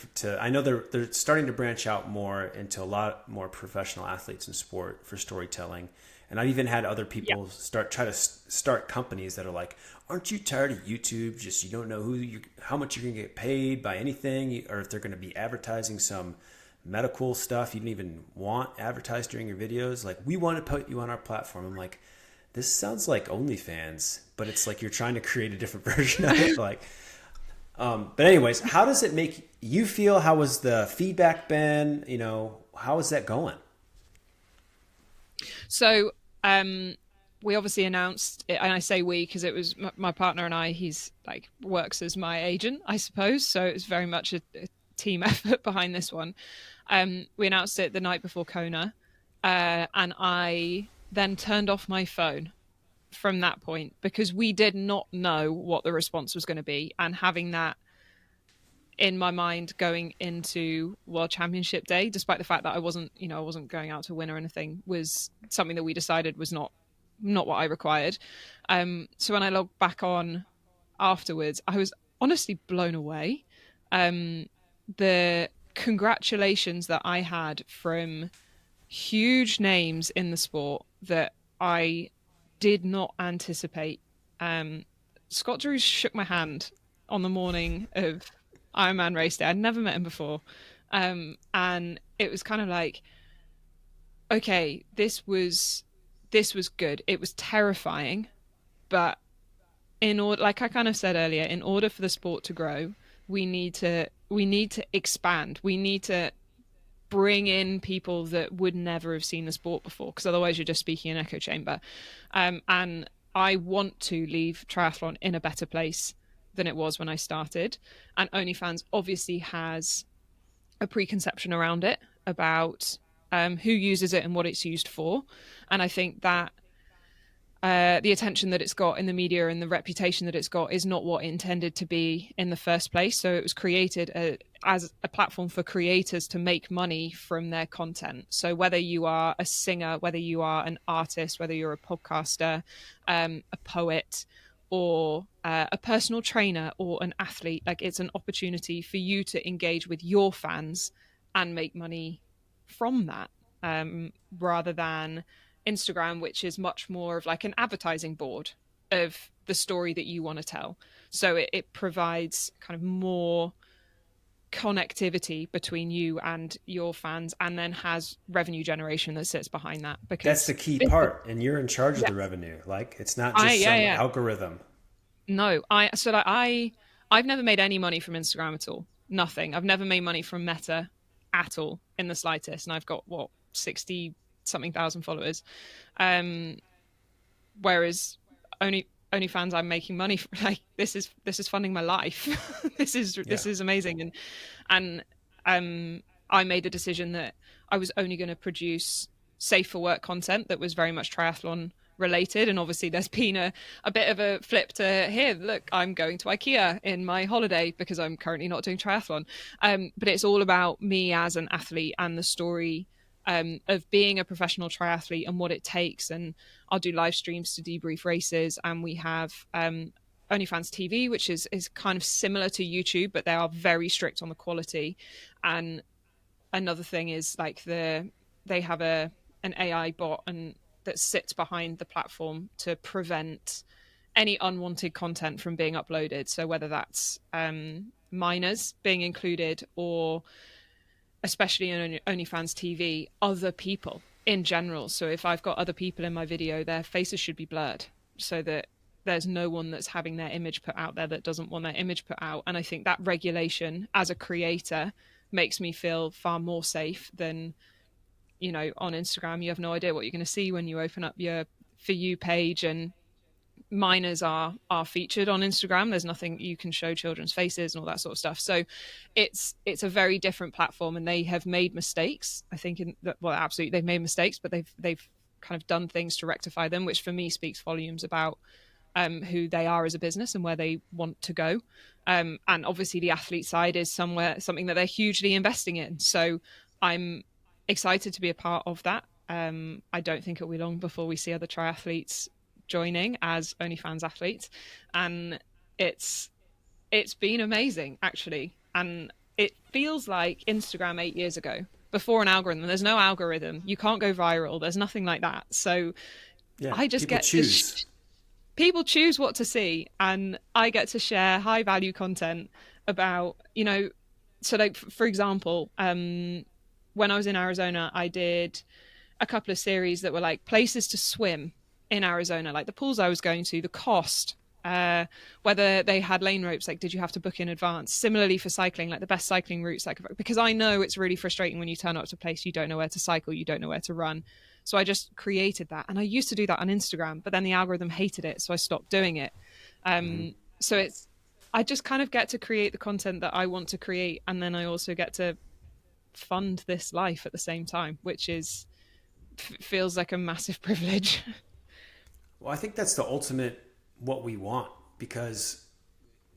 I know they're starting to branch out more into a lot more professional athletes in sport for storytelling. And I've even had other people try to start companies that are like, aren't you tired of YouTube? Just you don't know how much you're going to get paid by anything, or if they're going to be advertising some medical stuff you didn't even want advertised during your videos. Like, we want to put you on our platform. I'm like, this sounds like OnlyFans, but it's like you're trying to create a different version of it. Like, but anyways, how does it make you feel? How was the feedback been? How is that going? So we obviously announced it, and I say we because it was my partner and I. He's like works as my agent, I suppose. So it's very much a team effort behind this one. We announced it the night before Kona, and I then turned off my phone from that point because we did not know what the response was going to be, and having that in my mind going into World Championship Day, despite the fact that I wasn't going out to win or anything, was something that we decided was not what I required. So when I logged back on afterwards, I was honestly blown away. The congratulations that I had from huge names in the sport that I did not anticipate. Scott Drews shook my hand on the morning of Ironman race day. I'd never met him before. And it was kind of like, okay, this was good. It was terrifying, but in order, like I kind of said earlier, in order for the sport to grow, we need to expand. We need to bring in people that would never have seen the sport before, because otherwise you're just speaking in an echo chamber. And I want to leave triathlon in a better place than it was when I started. And OnlyFans obviously has a preconception around it about who uses it and what it's used for. And I think that the attention that it's got in the media and the reputation that it's got is not what it intended to be in the first place. So it was created as a platform for creators to make money from their content. So whether you are a singer, whether you are an artist, whether you're a podcaster, a poet, or a personal trainer or an athlete, like, it's an opportunity for you to engage with your fans and make money from that, rather than Instagram, which is much more of like an advertising board of the story that you want to tell. So it provides kind of more connectivity between you and your fans, and then has revenue generation that sits behind that, because that's the key part, and you're in charge of the revenue. Like, it's not just algorithm. No, I've never made any money from Instagram at all. Nothing. I've never made money from Meta at all, in the slightest. And I've got 60 something thousand followers. Whereas OnlyFans, I'm making money for, like, this is funding my life. This is amazing. And I made the decision that I was only going to produce safe for work content that was very much triathlon related. And obviously there's been a bit of a flip to, here, look, I'm going to IKEA in my holiday because I'm currently not doing triathlon. But it's all about me as an athlete and the story of being a professional triathlete and what it takes. And I'll do live streams to debrief races. And we have OnlyFans TV, which is kind of similar to YouTube, but they are very strict on the quality. And another thing is, like, they have an AI bot that sits behind the platform to prevent any unwanted content from being uploaded. So whether that's minors being included, or especially in OnlyFans TV, other people in general. So if I've got other people in my video, their faces should be blurred so that there's no one that's having their image put out there that doesn't want their image put out. And I think that regulation as a creator makes me feel far more safe than, on Instagram. You have no idea what you're going to see when you open up your For You page, and minors are featured on Instagram. There's nothing, you can show children's faces and all that sort of stuff. So it's a very different platform, and they have made mistakes. I think absolutely, they've made mistakes, but they've kind of done things to rectify them, which for me speaks volumes about who they are as a business and where they want to go. And obviously the athlete side is something that they're hugely investing in. So I'm excited to be a part of that. I don't think it'll be long before we see other triathletes joining as OnlyFans athletes, and it's been amazing, actually. And it feels like Instagram 8 years ago, before an algorithm. There's no algorithm, you can't go viral, there's nothing like that. So I just people choose what to see, and I get to share high value content about, so, like, for example, when I was in Arizona, I did a couple of series that were like places to swim in Arizona, like the pools I was going to, the cost, whether they had lane ropes, like did you have to book in advance? Similarly for cycling, like the best cycling routes, like, because I know it's really frustrating when you turn up to a place, you don't know where to cycle, you don't know where to run. So I just created that, and I used to do that on Instagram, but then the algorithm hated it, so I stopped doing it. So I just kind of get to create the content that I want to create, and then I also get to fund this life at the same time, which feels like a massive privilege. Well, I think that's the ultimate what we want, because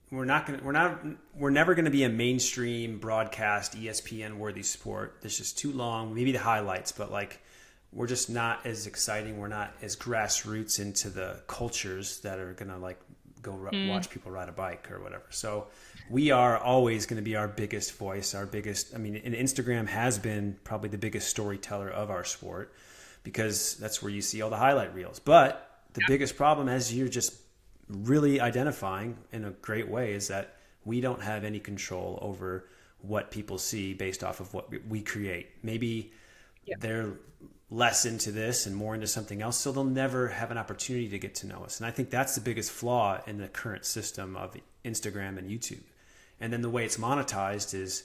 we're never going to be a mainstream broadcast ESPN worthy sport. It's just too long. Maybe the highlights, but like, we're just not as exciting. We're not as grassroots into the cultures that are going to like go watch people ride a bike or whatever. So we are always going to be our biggest voice, and Instagram has been probably the biggest storyteller of our sport, because that's where you see all the highlight reels. But the biggest problem, as you're just really identifying in a great way, is that we don't have any control over what people see based off of what we create. Maybe they're less into this and more into something else, so they'll never have an opportunity to get to know us. And I think that's the biggest flaw in the current system of Instagram and YouTube. And then the way it's monetized is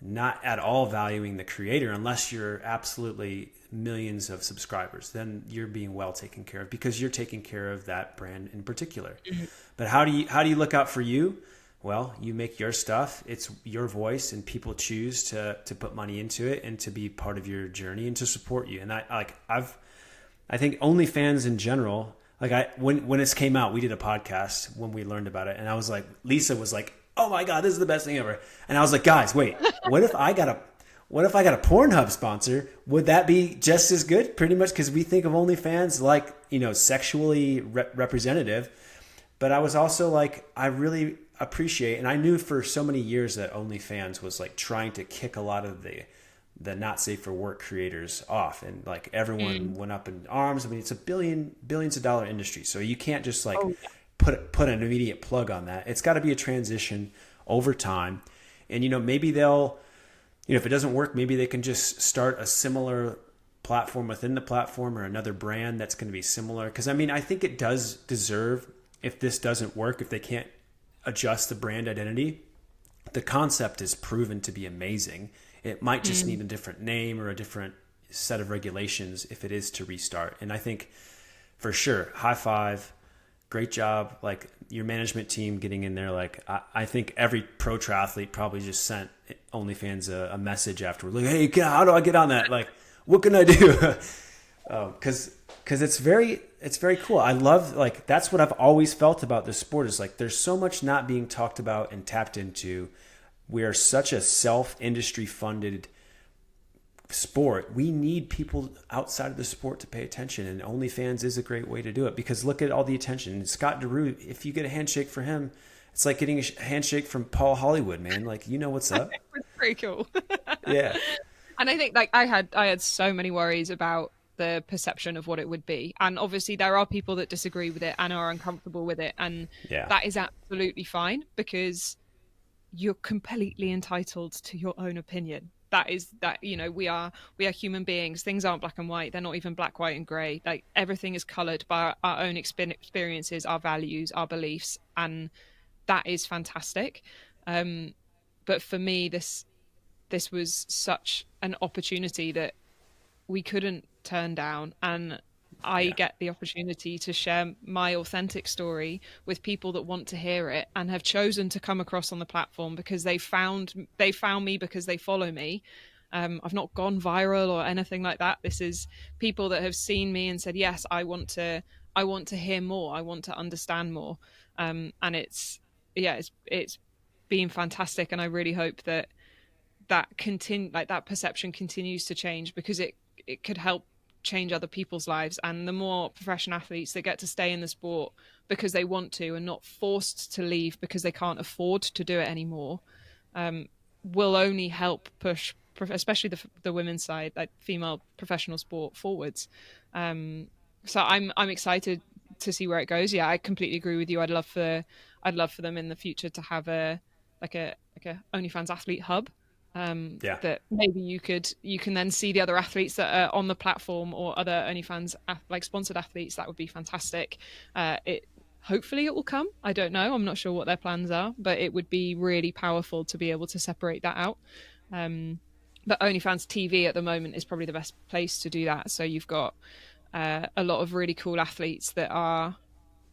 not at all valuing the creator unless you're absolutely millions of subscribers. Then you're being well taken care of because you're taking care of that brand in particular. Mm-hmm. But how do you look out for you? Well, you make your stuff, it's your voice, and people choose to put money into it and to be part of your journey and to support you. And I think OnlyFans in general, when this came out, we did a podcast when we learned about it, and I was like, Lisa was like, "Oh my God, this is the best thing ever." And I was like, "Guys, wait, what if I got a Pornhub sponsor? Would that be just as good?" Pretty much, because we think of OnlyFans like, sexually representative. But I was also like, I really appreciate, and I knew for so many years that OnlyFans was like trying to kick a lot of the not safe for work creators off, and like everyone went up in arms. I mean, it's a billions of dollar industry, so you can't just like put an immediate plug on that. It's got to be a transition over time, and maybe they'll, if it doesn't work, maybe they can just start a similar platform within the platform or another brand that's going to be similar. Because I mean, I think it does deserve, if this doesn't work, if they can't adjust the brand identity, the concept is proven to be amazing. It might just need a different name or a different set of regulations if it is to restart. And I think for sure, high five, great job. Like your management team getting in there. Like I think every pro triathlete probably just sent OnlyFans a message afterward. Like, "Hey, how do I get on that? Like, what can I do?" Because it's very cool. I love, like, that's what I've always felt about this sport is like, there's so much not being talked about and tapped into. We are such a self-industry funded sport. We need people outside of the sport to pay attention, and OnlyFans is a great way to do it because look at all the attention. And Scott DeRue, if you get a handshake for him, it's like getting a handshake from Paul Hollywood, man. Like, what's up. It was pretty cool. Yeah. And I think like I had so many worries about the perception of what it would be, and obviously there are people that disagree with it and are uncomfortable with it, and that is absolutely fine because you're completely entitled to your own opinion. We are human beings. Things aren't black and white. They're not even black, white and gray. Like everything is colored by our own experiences, our values, our beliefs, and that is fantastic. But for me, this was such an opportunity that we couldn't turn down, and I get the opportunity to share my authentic story with people that want to hear it and have chosen to come across on the platform because they found me because they follow me. I've not gone viral or anything like that. This is people that have seen me and said, "Yes, I want to hear more. I want to understand more." And it's been fantastic, and I really hope that that perception continues to change because it could help change other people's lives. And the more professional athletes that get to stay in the sport because they want to and not forced to leave because they can't afford to do it anymore, will only help push, especially the women's side, like female professional sport forwards. So I'm excited to see where it goes. Yeah, I completely agree with you. I'd love for them in the future to have a OnlyFans athlete hub. That maybe you can then see the other athletes that are on the platform or other OnlyFans like sponsored athletes. That would be fantastic. Hopefully it will come. I don't know. I'm not sure what their plans are, but it would be really powerful to be able to separate that out. But OnlyFans TV at the moment is probably the best place to do that. So you've got a lot of really cool athletes that are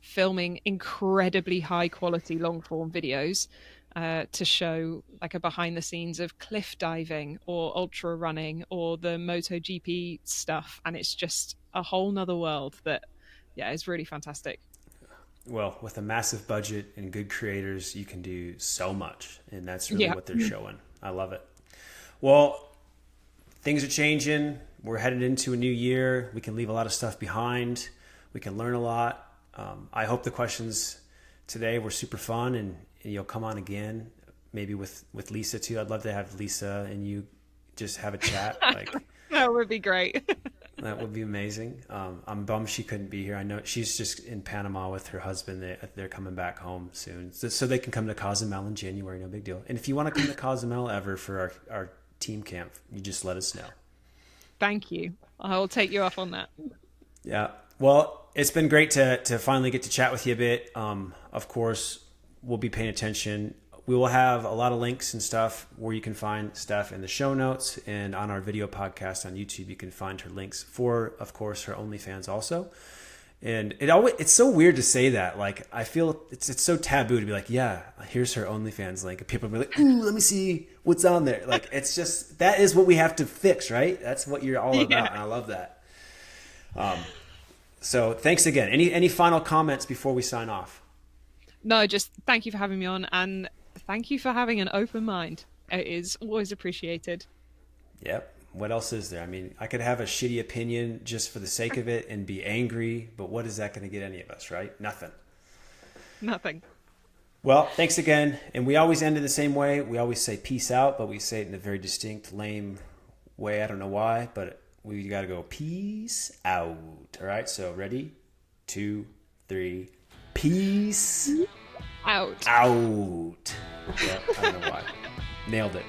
filming incredibly high quality long form videos to show like a behind the scenes of cliff diving or ultra running or the MotoGP stuff. And it's just a whole nother world that, is really fantastic. Well, with a massive budget and good creators, you can do so much. And that's really what they're showing. I love it. Well, things are changing. We're headed into a new year. We can leave a lot of stuff behind. We can learn a lot. I hope the questions today were super fun and you'll come on again, maybe with Lisa too. I'd love to have Lisa and you just have a chat. Like that would be great. That would be amazing. I'm bummed she couldn't be here. I know she's just in Panama with her husband. They're coming back home soon, so they can come to Cozumel in January. No big deal. And if you want to come to Cozumel ever for our team camp, you just let us know. Thank you. I'll take you off on that. Yeah. Well, it's been great to finally get to chat with you a bit. Of course, we'll be paying attention. We will have a lot of links and stuff where you can find stuff in the show notes, and on our video podcast on YouTube, you can find her links for, of course, her OnlyFans also. And it's so weird to say that. Like, I feel it's so taboo to be like, yeah, here's her OnlyFans link. And people will be like, ooh, let me see what's on there. Like, it's just, that is what we have to fix, right? That's what you're all about. Yeah. And I love that. So thanks again. Any final comments before we sign off? No, just thank you for having me on, and thank you for having an open mind. It is always appreciated. Yep. What else is there? I mean, I could have a shitty opinion just for the sake of it and be angry, but what is that going to get any of us, right? Nothing. Nothing. Well, thanks again. And we always end it the same way. We always say peace out, but we say it in a very distinct, lame way. I don't know why, but we got to go peace out. All right. So ready? 2, 3. Peace Out. out. Yeah, I don't know why. Nailed it.